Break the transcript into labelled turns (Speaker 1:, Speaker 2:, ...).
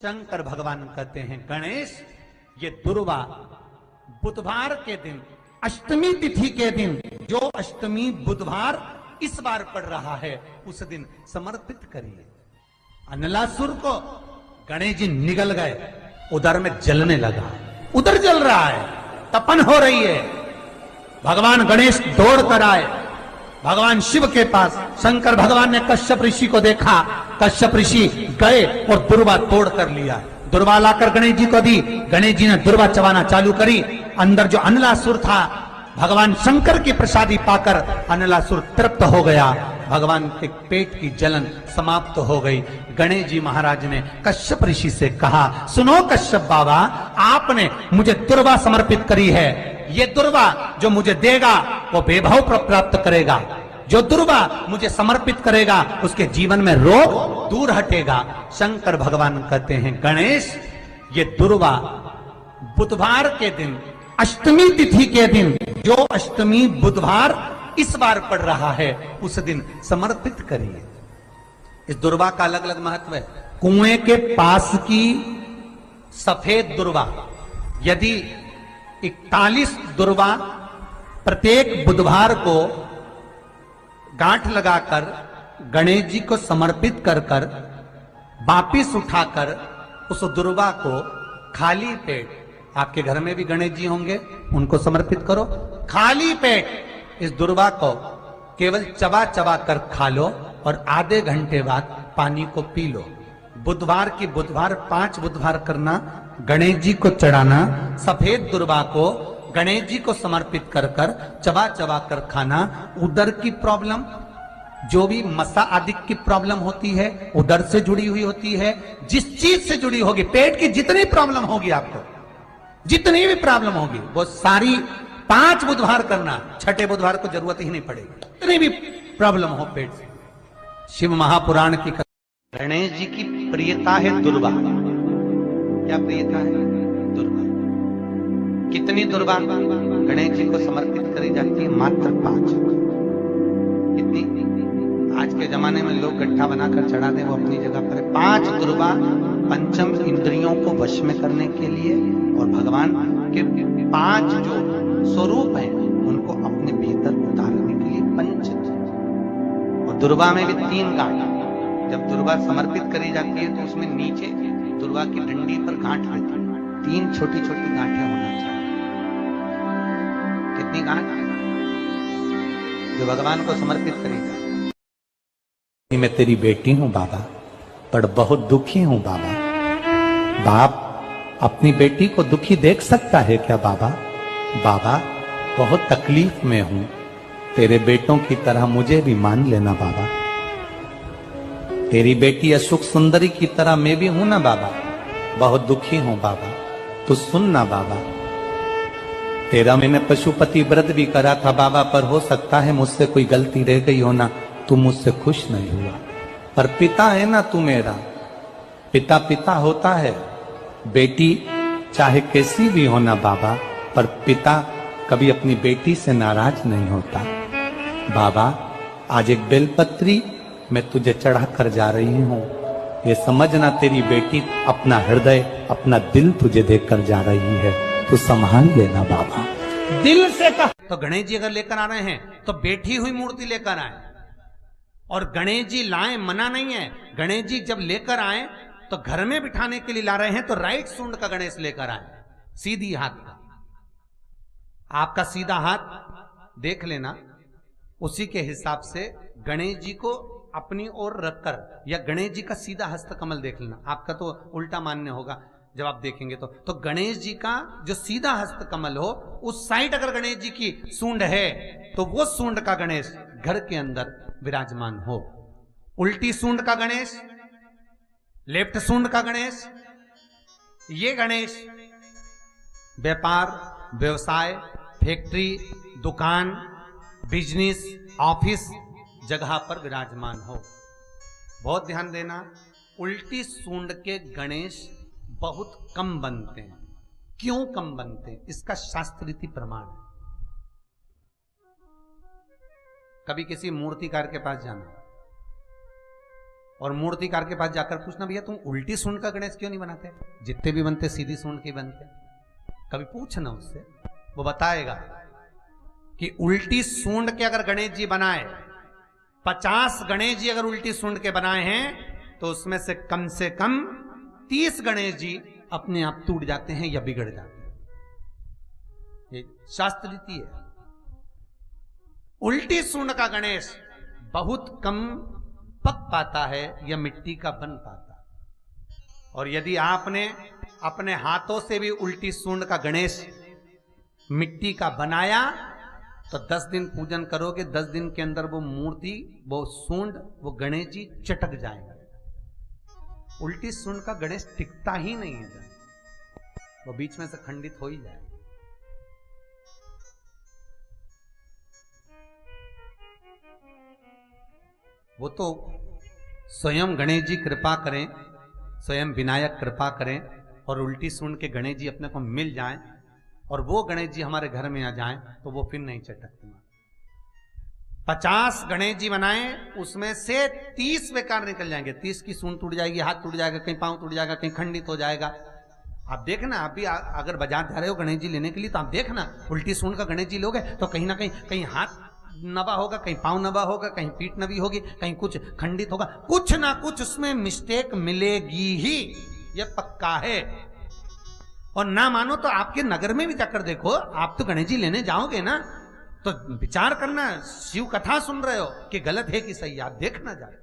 Speaker 1: शंकर भगवान कहते हैं गणेश, ये दुर्वा बुधवार के दिन अष्टमी तिथि के दिन, जो अष्टमी बुधवार इस बार पड़ रहा है उस दिन समर्पित करिए। अनलासुर को गणेश जी निगल गए, उधर में जलने लगा, उधर जल रहा है, तपन हो रही है। भगवान गणेश दौड़ कर आए भगवान शिव के पास। शंकर भगवान ने कश्यप ऋषि को देखा, कश्यप ऋषि गए और दुर्वा तोड़ कर लिया। दुर्वा लाकर गणेश जी को दी, गणेश जी ने दुर्वा चबाना चालू करी। अंदर जो अनलासुर था, भगवान शंकर की प्रसादी पाकर अनलासुर तृप्त हो गया, भगवान के पेट की जलन समाप्त हो गई। गणेश जी महाराज ने कश्यप ऋषि से कहा, सुनो कश्यप बाबा, आपने मुझे दुर्वा समर्पित करी है, ये दुर्वा जो मुझे देगा वो वैभव प्राप्त करेगा, जो दुर्वा मुझे समर्पित करेगा उसके जीवन में रोग दूर हटेगा। शंकर भगवान कहते हैं गणेश, ये दुर्वा बुधवार के दिन अष्टमी तिथि के दिन, जो अष्टमी बुधवार इस बार पड़ रहा है उस दिन समर्पित करिए। इस दुर्वा का अलग अलग महत्व है। कुएं के पास की सफेद दुर्वा, यदि 41 दुर्वा प्रत्येक बुधवार को गांठ लगाकर गणेश जी को समर्पित कर कर वापिस उठाकर उस दुर्वा को खाली पेट, आपके घर में भी गणेश जी होंगे, उनको समर्पित करो। खाली पेट इस दुर्वा को केवल चबा चबा कर खा लो और आधे घंटे बाद पानी को पी लो। बुधवार की बुधवार 5 बुधवार करना, गणेश जी को चढ़ाना, सफेद दुर्वा को गणेश जी को समर्पित कर कर चबा चबा कर खाना। उदर की प्रॉब्लम, जो भी मसा आदि की प्रॉब्लम होती है उदर से जुड़ी हुई होती है, जिस चीज से जुड़ी होगी, पेट की जितनी प्रॉब्लम होगी, आपको जितनी भी प्रॉब्लम होगी वो सारी 5 बुधवार करना, छठे बुधवार को जरूरत ही नहीं पड़ेगी, जितनी भी प्रॉब्लम हो पेट से। शिव महापुराण की गणेश जी की प्रियता है दुर्वा। क्या प्रियता है? दुर्वा। कितनी दुर्वा गणेश जी को समर्पित करी जाती है? मात्र 5। कितनी? आज के जमाने में लोग गड्ढा बनाकर चढ़ा दें, वो अपनी जगह पर है। 5 दुर्वा पंचम इंद्रियों को वश में करने के लिए और भगवान के 5 जो स्वरूप हैं उनको अपने भीतर उतारने के लिए 5। और दुर्वा में भी 3 गांठ। जब दुर्वा समर्पित करी जाती है तो उसमें नीचे दुर्वा की डंडी पर गांठ रहती है, 3 छोटी छोटी गांठें होना चाहिए। कितनी गांठ? जो भगवान को समर्पित करी जाती। मैं तेरी बेटी हूं बाबा, पर बहुत दुखी हूं बाबा। बाप अपनी बेटी को दुखी देख सकता है क्या बाबा? बाबा बहुत तकलीफ में हूं, तेरे बेटों की तरह मुझे भी मान लेना बाबा। तेरी बेटी अशोक सुंदरी की तरह मैं भी हूं ना बाबा, बहुत दुखी हूं बाबा, तू सुन ना बाबा। तेरा मैंने पशुपति व्रत भी करा था बाबा, पर हो सकता है मुझसे कोई गलती रह गई हो ना, तू मुझसे खुश नहीं हुआ। पर पिता है ना तू मेरा, पिता पिता होता है। बेटी चाहे कैसी भी हो ना बाबा, पर पिता कभी अपनी बेटी से नाराज नहीं होता। बाबा आज एक बेलपत्री मैं तुझे चढ़ा कर जा रही हूं, ये समझना तेरी बेटी अपना हृदय, अपना दिल तुझे देकर जा रही है, तू संभाल लेना बाबा। दिल से कहा। तो गणेश जी अगर लेकर आ रहे हैं तो बैठी हुई मूर्ति लेकर आए, और गणेश जी लाए मना नहीं है। गणेश जी जब लेकर आए तो घर में बिठाने के लिए ला रहे हैं तो राइट सूंड का गणेश लेकर आए, सीधी हाथ का। आपका सीधा हाथ देख लेना, उसी के हिसाब से गणेश जी को अपनी ओर रखकर, या गणेश जी का सीधा हस्त कमल देख लेना। आपका तो उल्टा मान्य होगा जब आप देखेंगे तो गणेश जी का जो सीधा हस्त कमल हो, उस साइड अगर गणेश जी की सूंड है तो वो सूंड का गणेश घर के अंदर विराजमान हो। उल्टी सूंड का गणेश, लेफ्ट सूंड का गणेश, ये गणेश व्यापार, व्यवसाय, फैक्ट्री, दुकान, बिजनेस, ऑफिस जगह पर विराजमान हो। बहुत ध्यान देना, उल्टी सूंड के गणेश बहुत कम बनते हैं। क्यों कम बनते हैं? इसका शास्त्रीय प्रमाण है। कभी किसी मूर्तिकार के पास जाना, और मूर्तिकार के पास जाकर पूछना, भैया तुम उल्टी सूंड का गणेश क्यों नहीं बनाते? जितने भी बनते सीधी सूंड के बनते। कभी पूछना उससे, वो बताएगा कि उल्टी सूंड के अगर गणेश जी बनाए, 50 गणेश जी अगर उल्टी सूंड के बनाए हैं, तो उसमें से कम 30 गणेश जी अपने आप टूट जाते हैं या बिगड़ जाते हैं। ये शास्त्र रीति है। उल्टी सूंड का गणेश बहुत कम पक पाता है या मिट्टी का बन पाता है। और यदि आपने अपने हाथों से भी उल्टी सूंड का गणेश मिट्टी का बनाया, तो 10 दिन पूजन करोगे, 10 दिन के अंदर वो मूर्ति, वो सूंड, वो गणेश जी चटक जाएगा। उल्टी सूंड का गणेश टिकता ही नहीं है, वो बीच में से खंडित हो ही जाएगा। वो तो स्वयं गणेश जी कृपा करें, स्वयं विनायक कृपा करें और उल्टी सूंड के गणेश जी अपने को मिल जाएं और वो गणेश जी हमारे घर में आ जाएं, तो वो फिर नहीं चटकते। 50 गणेश जी बनाए, उसमें से 30 बेकार निकल जाएंगे। 30 की सूंड टूट जाएगी, हाथ टूट जाएगा, कहीं पांव टूट जाएगा, कहीं खंडित हो जाएगा। आप देखना, आप भी अगर बाजार जा रहे हो गणेश जी लेने के लिए, तो आप देखना उल्टी सूंड का गणेश जी लोगे तो कहीं ना कहीं हाथ नबा होगा, कहीं पांव नबा होगा, कहीं पीठ नबी होगी, कहीं कुछ खंडित होगा, कुछ ना कुछ उसमें मिस्टेक मिलेगी ही, यह पक्का है। और ना मानो तो आपके नगर में भी जाकर देखो, आप तो गणेश जी लेने जाओगे ना, तो विचार करना, शिव कथा सुन रहे हो कि गलत है कि सही, आप देखना जाए।